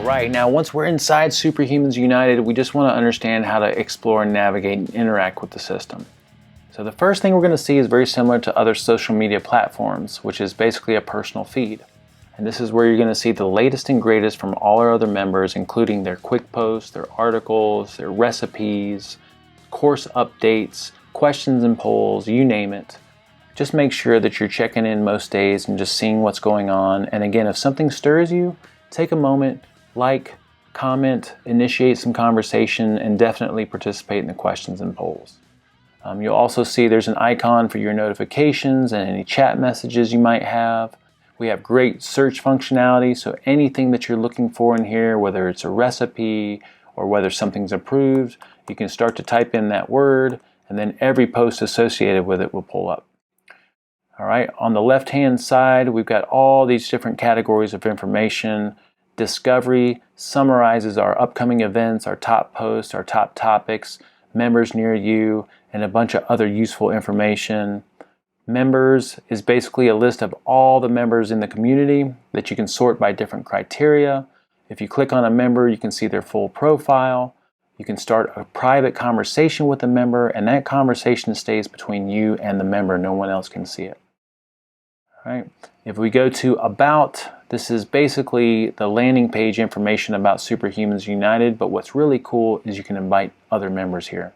Alright, now once we're inside SuperHumans United, we just want to understand how to explore and navigate and interact with the system. So the first thing we're going to see is very similar to other social media platforms, which is basically a personal feed. And this is where you're going to see the latest and greatest from all our other members, including their quick posts, their articles, their recipes, course updates, questions and polls, you name it. Just make sure that you're checking in most days and just seeing what's going on. And again, if something stirs you, take a moment, like, comment, initiate some conversation, and definitely participate in the questions and polls. You'll also see there's an icon for your notifications and any chat messages you might have. We have great search functionality, so anything that you're looking for in here, whether it's a recipe or whether something's approved, you can start to type in that word, and then every post associated with it will pull up. All right, on the left-hand side, we've got all these different categories of information. Discovery summarizes our upcoming events, our top posts, our top topics, members near you, and a bunch of other useful information. Members is basically a list of all the members in the community that you can sort by different criteria. If you click on a member, you can see their full profile. You can start a private conversation with a member, and that conversation stays between you and the member. No one else can see it. All right. If we go to About, this is basically the landing page information about SuperHumans United, but what's really cool is you can invite other members here.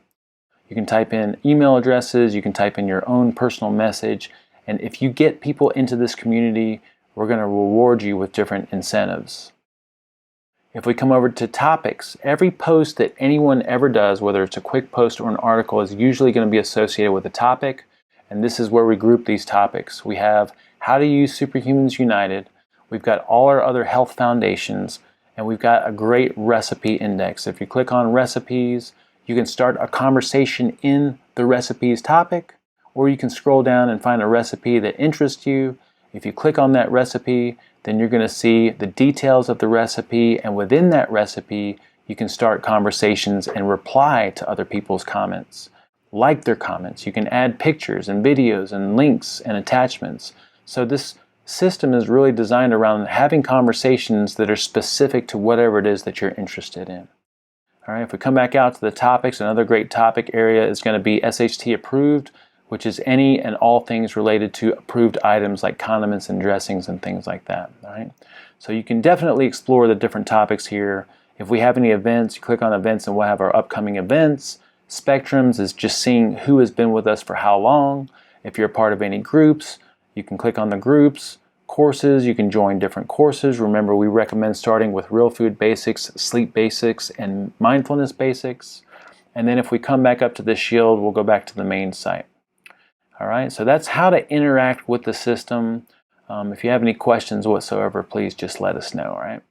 You can type in email addresses, you can type in your own personal message, and if you get people into this community, we're going to reward you with different incentives. If we come over to topics, every post that anyone ever does, whether it's a quick post or an article, is usually going to be associated with a topic, and this is where we group these topics. We have how to use SuperHumans United, we've got all our other health foundations, and we've got a great recipe index. If you click on recipes, you can start a conversation in the recipes topic, or you can scroll down and find a recipe that interests you. If you click on that recipe, then you're going to see the details of the recipe, and within that recipe, you can start conversations and reply to other people's comments. Like their comments. You can add pictures and videos and links and attachments. So this system is really designed around having conversations that are specific to whatever it is that you're interested in. All right, if we come back out to the topics, another great topic area is going to be SHT approved, which is any and all things related to approved items like condiments and dressings and things like that. All right, so you can definitely explore the different topics here. If we have any events, you click on events and we'll have our upcoming events. Spectrums is just seeing who has been with us for how long. If you're a part of any groups, you can click on the groups. Courses, you can join different courses. Remember, we recommend starting with real food basics, sleep basics, and mindfulness basics. And then if we come back up to the shield, we'll go back to the main site. All right, so that's how to interact with the system. If you have any questions whatsoever, please just let us know, all right?